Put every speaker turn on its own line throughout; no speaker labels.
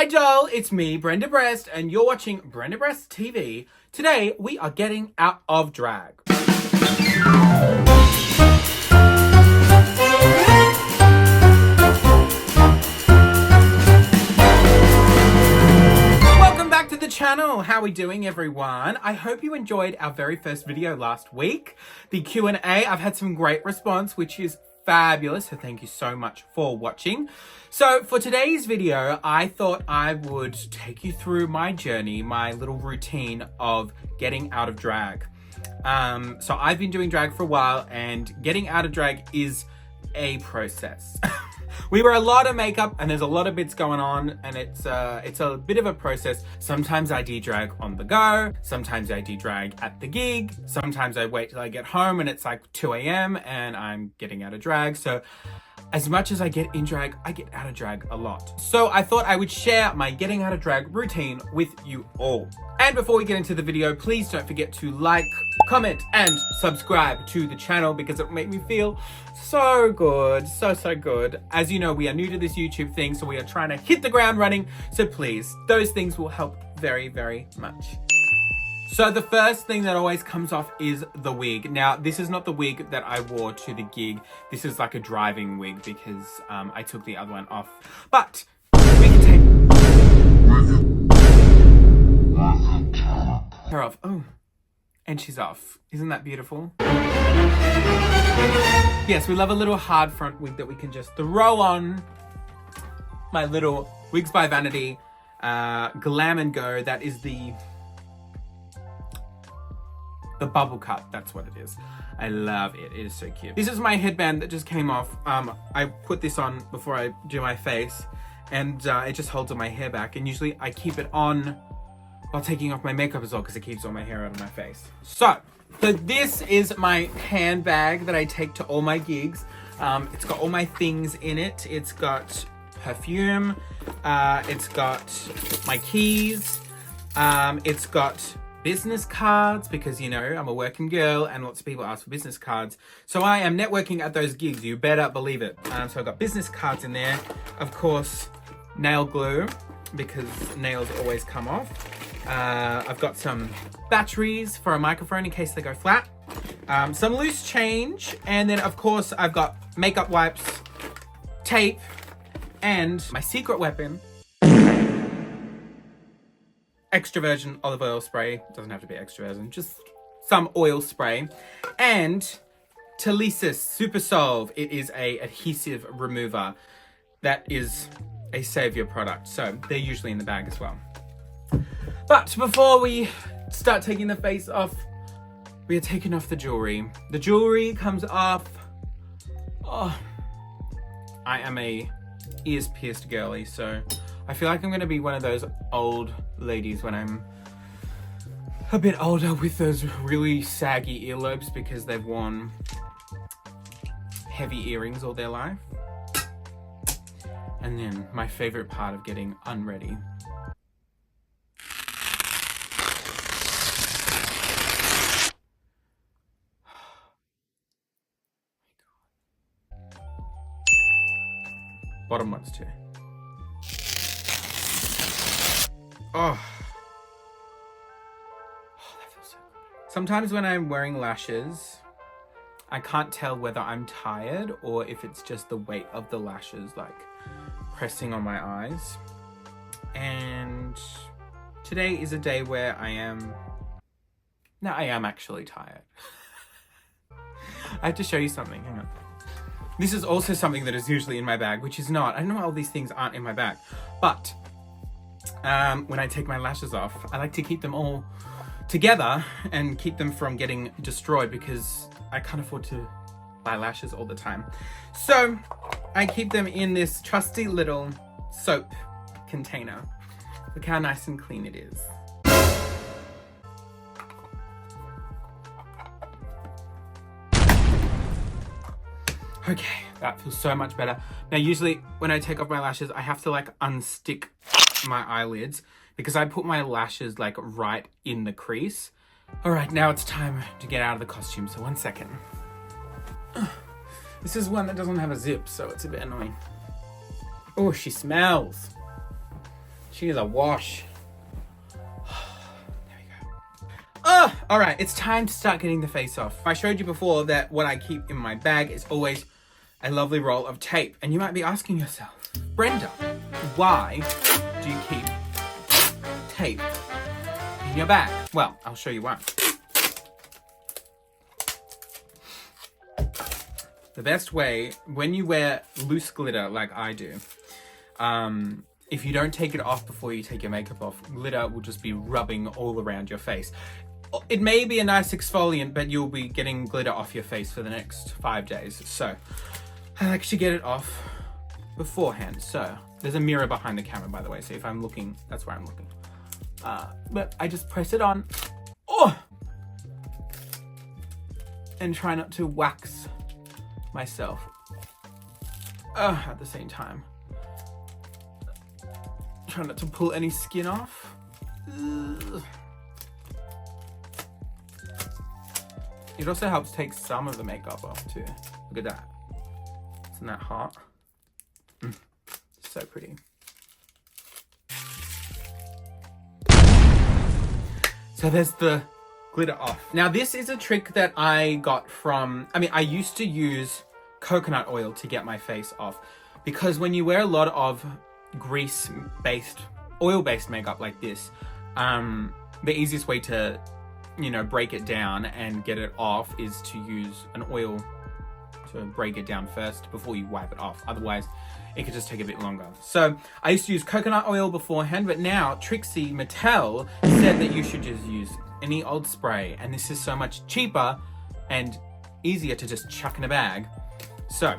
Hi doll, it's me, Brenda Bressed, and you're watching Brenda Bressed TV. Today, we are getting out of drag. Welcome back to the channel. How are we doing, everyone? I hope you enjoyed our very first video last week, the Q&A. I've had some great response, which is fabulous, so thank you so much for watching. So for today's video, I thought I would take you through my journey, my little routine of getting out of drag. So I've been doing drag for a while, and getting out of drag is a process. We wear a lot of makeup and there's a lot of bits going on, and it's a bit of a process. Sometimes I de-drag on the go, sometimes I de-drag at the gig, sometimes I wait till I get home and it's like 2 a.m. and I'm getting out of drag. So as much as I get in drag, I get out of drag a lot. So I thought I would share my getting out of drag routine with you all. And before we get into the video, please don't forget to like, comment, and subscribe to the channel because it'll make me feel so good, so good. As you know, we are new to this YouTube thing, so we are trying to hit the ground running. So please, those things will help very, very much. So the first thing that always comes off is the wig. Now, this is not the wig that I wore to the gig. This is like a driving wig because I took the other one off. But we can take her off. Oh, and she's off. Isn't that beautiful? Yes, we love a little hard front wig that we can just throw on. My little Wigs by Vanity Glam and Go. That is the bubble cut, that's what it is. I love it, it is so cute. This is my headband that just came off. I put this on before I do my face, and it just holds all my hair back, and usually I keep it on while taking off my makeup as well because it keeps all my hair out of my face. So this is my handbag that I take to all my gigs. It's got all my things in it. It's got perfume, it's got my keys, it's got business cards because, you know, I'm a working girl and lots of people ask for business cards. So I am networking at those gigs, you better believe it. So I've got business cards in there. Of course, nail glue because nails always come off. I've got some batteries for a microphone in case they go flat. Some loose change. And then, of course, I've got makeup wipes, tape, and my secret weapon, extra virgin olive oil spray. Doesn't have to be extra virgin, just some oil spray. And Telesis Super Solve. It is a adhesive remover that is a savior product. So they're usually in the bag as well. But before we start taking the face off, we are taking off the jewelry. The jewelry comes off. Oh, I am a ears pierced girly, so I feel like I'm gonna be one of those old ladies when I'm a bit older with those really saggy earlobes because they've worn heavy earrings all their life. And then my favorite part of getting unready. Bottom ones too. Oh, that feels so good. Sometimes when I'm wearing lashes, I can't tell whether I'm tired or if it's just the weight of the lashes like pressing on my eyes. And today is a day where I am actually tired. I have to show you something, hang on. This is also something that is usually in my bag, which is not. I don't know why all these things aren't in my bag. But when I take my lashes off, I like to keep them all together and keep them from getting destroyed because I can't afford to buy lashes all the time. So I keep them in this trusty little soap container. Look how nice and clean it is. Okay, that feels so much better. Now, usually when I take off my lashes, I have to like unstick my eyelids because I put my lashes like right in the crease. All right, now it's time to get out of the costume. So 1 second. This is one that doesn't have a zip, so it's a bit annoying. Oh, she smells. She is a wash. There we go. Oh, all right, it's time to start getting the face off. I showed you before that what I keep in my bag is always a lovely roll of tape. And you might be asking yourself, Brenda, why do you keep tape in your bag? Well, I'll show you why. The best way, when you wear loose glitter like I do, if you don't take it off before you take your makeup off, glitter will just be rubbing all around your face. It may be a nice exfoliant, but you'll be getting glitter off your face for the next 5 days. So I like to get it off beforehand. So there's a mirror behind the camera, by the way. So if I'm looking, that's where I'm looking. But I just press it on. Oh! And try not to wax myself at the same time. Try not to pull any skin off. Ugh. It also helps take some of the makeup off too. Look at that. Isn't that hot? So pretty. So there's the glitter off. Now this is a trick that I got from, I used to use coconut oil to get my face off, because when you wear a lot of grease-based, oil-based makeup like this, the easiest way to, break it down and get it off is to use an oil to break it down first before you wipe it off. Otherwise, it could just take a bit longer. So I used to use coconut oil beforehand, but now Trixie Mattel said that you should just use any old spray, and this is so much cheaper and easier to just chuck in a bag. So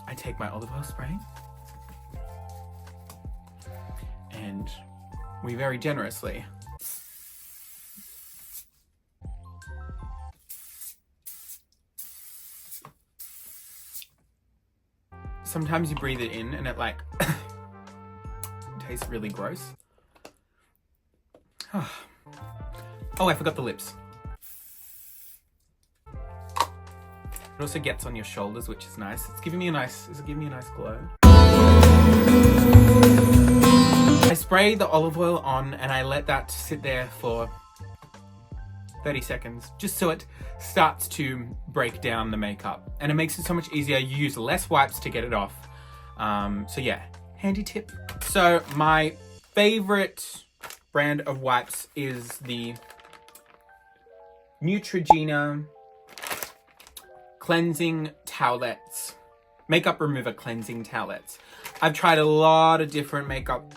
I take my olive oil spray and we very generously sometimes you breathe it in and it like tastes really gross. Oh, I forgot the lips. It also gets on your shoulders, which is nice. It's giving me a nice glow. I spray the olive oil on and I let that sit there for 30 seconds, just so it starts to break down the makeup. And it makes it so much easier. You use less wipes to get it off. So yeah, handy tip. So my favorite brand of wipes is the Neutrogena Cleansing Towelettes, Makeup Remover Cleansing Towelettes. I've tried a lot of different makeup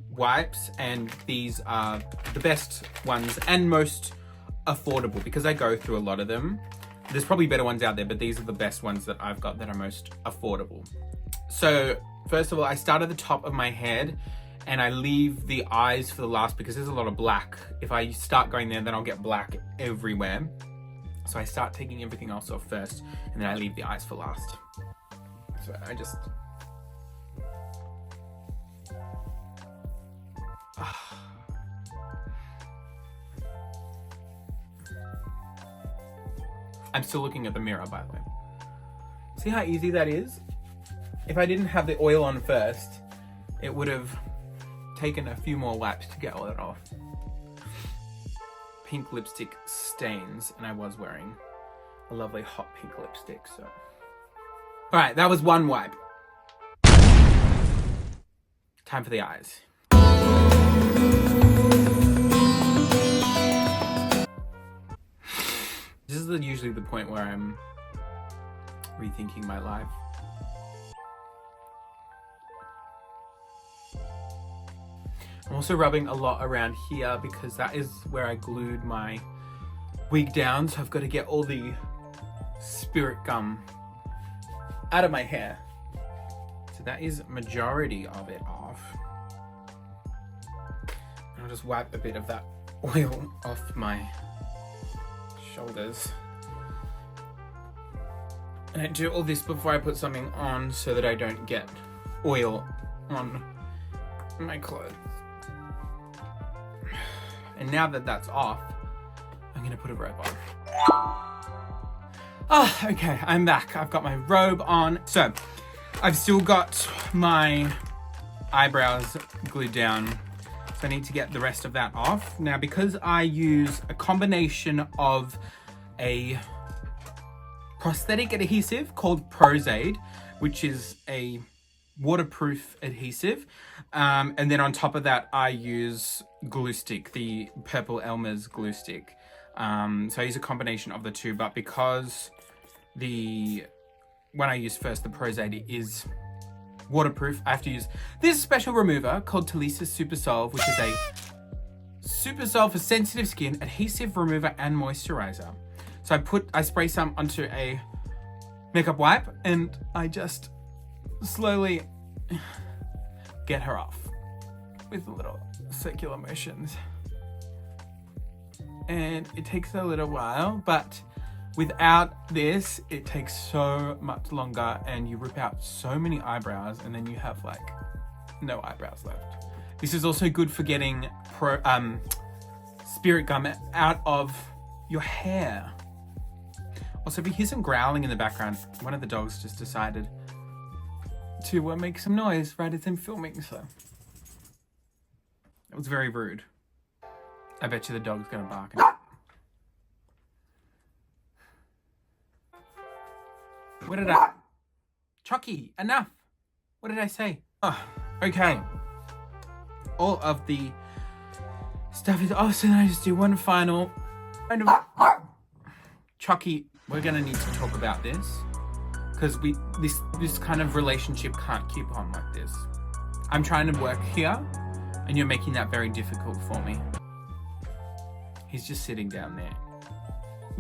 wipes and these are the best ones and most affordable because I go through a lot of them. There's probably better ones out there, but these are the best ones that I've got that are most affordable. So first of all, I start at the top of my head and I leave the eyes for the last because there's a lot of black. If I start going there, then I'll get black everywhere. So I start taking everything else off first and then I leave the eyes for last. So I just... I'm still looking at the mirror, by the way. See how easy that is? If I didn't have the oil on first, it would have taken a few more wipes to get all that off. Pink lipstick stains, and I was wearing a lovely hot pink lipstick, so. All right, that was one wipe. Time for the eyes. This is usually the point where I'm rethinking my life. I'm also rubbing a lot around here because that is where I glued my wig down. So I've got to get all the spirit gum out of my hair. So that is majority of it off. And I'll just wipe a bit of that oil off my shoulders. And I do all this before I put something on so that I don't get oil on my clothes. And now that that's off, I'm gonna put a robe on. Oh, okay, I'm back. I've got my robe on. So, I've still got my eyebrows glued down. So I need to get the rest of that off. Now, because I use a combination of a prosthetic adhesive called Prozade, which is a waterproof adhesive. And then on top of that, I use glue stick, the purple Elmer's glue stick. So I use a combination of the two, but because when I use first the Prozade is waterproof, I have to use this special remover called Telesis Super Solve, which is a Super Solve for sensitive skin adhesive remover and moisturizer. So I spray some onto a makeup wipe and I just slowly get her off with little circular motions. And it takes a little while, but without this, it takes so much longer and you rip out so many eyebrows and then you have like no eyebrows left. This is also good for getting spirit gum out of your hair. Also, if you hear some growling in the background, one of the dogs just decided to make some noise right as I'm filming, so it was very rude. I bet you the dog's gonna bark. What did I... Chucky, enough! What did I say? Oh, okay. All of the stuff is off, so then I just do one final kind of... Chucky, we're gonna need to talk about this. Because this kind of relationship can't keep on like this. I'm trying to work here, and you're making that very difficult for me. He's just sitting down there,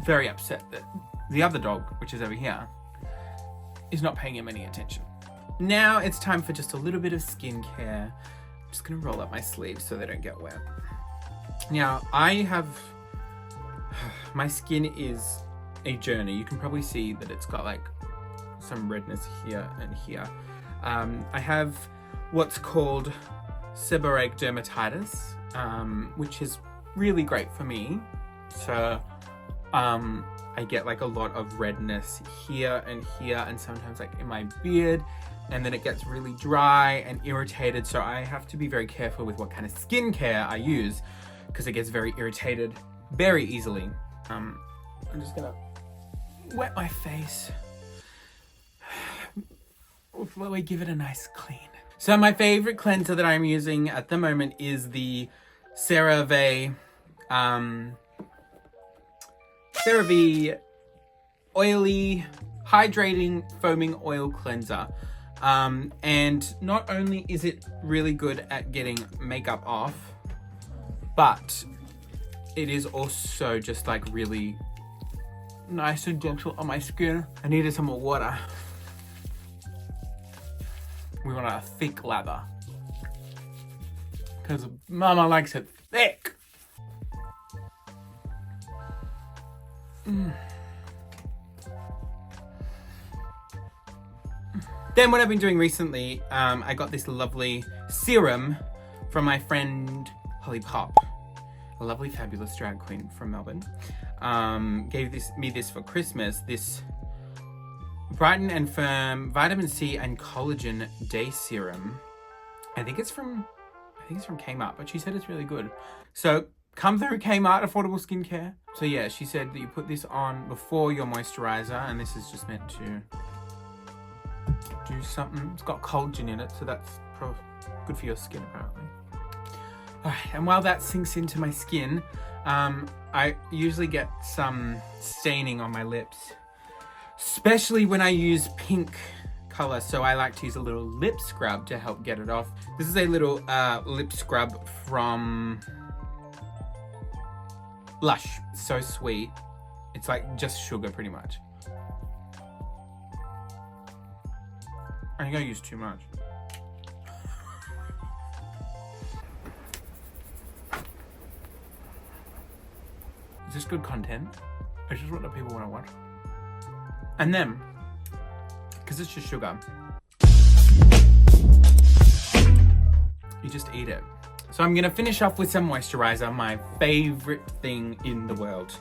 very upset that the other dog, which is over here, is not paying him any attention. Now it's time for just a little bit of skincare. I'm just gonna roll up my sleeves so they don't get wet. Now, my skin is a journey. You can probably see that it's got like some redness here and here. I have what's called seborrheic dermatitis, which is really great for me. So I get like a lot of redness here and sometimes like in my beard, and then it gets really dry and irritated. So I have to be very careful with what kind of skincare I use because it gets very irritated very easily. I'm just gonna wet my face before we give it a nice clean. So my favorite cleanser that I'm using at the moment is the Cerave oily hydrating foaming oil cleanser. And not only is it really good at getting makeup off, but it is also just like really nice and gentle on my skin. I needed some more water. We want a thick lather because Mama likes it thick. Then what I've been doing recently, I got this lovely serum from my friend Holly Pop, a lovely fabulous drag queen from Melbourne. Gave me this for Christmas, this Brighten and Firm Vitamin C and Collagen Day Serum. I think it's from Kmart, but she said it's really good. So come through Kmart, affordable skincare. So yeah, she said that you put this on before your moisturizer, and this is just meant to do something. It's got collagen in it, so that's good for your skin apparently. Alright, and while that sinks into my skin, I usually get some staining on my lips, especially when I use pink color, so I like to use a little lip scrub to help get it off. This is a little lip scrub from Lush. It's so sweet. It's like just sugar pretty much. I think I used too much. Is this good content? Is this what the people want to watch? And then, because it's just sugar, you just eat it. So I'm gonna finish off with some moisturizer, my favorite thing in the world.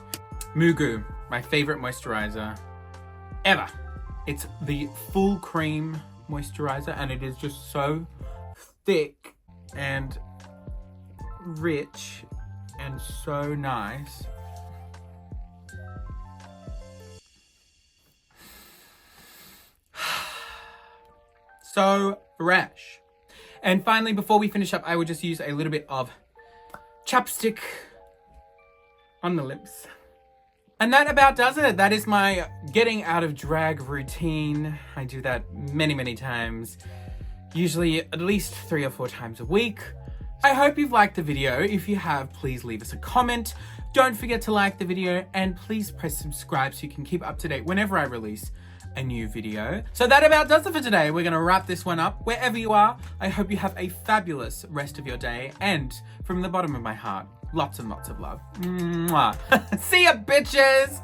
MooGoo, my favorite moisturizer ever. It's the full cream moisturizer, and it is just so thick and rich and so nice. So fresh. And finally, before we finish up, I will just use a little bit of chapstick on the lips. And that about does it. That is my getting out of drag routine. I do that many, many times. Usually at least 3 or 4 times a week. I hope you've liked the video. If you have, please leave us a comment. Don't forget to like the video and please press subscribe so you can keep up to date whenever I release a new video. So that about does it for today. We're gonna wrap this one up. Wherever you are, I hope you have a fabulous rest of your day, and from the bottom of my heart, lots and lots of love. Mwah. See ya, bitches!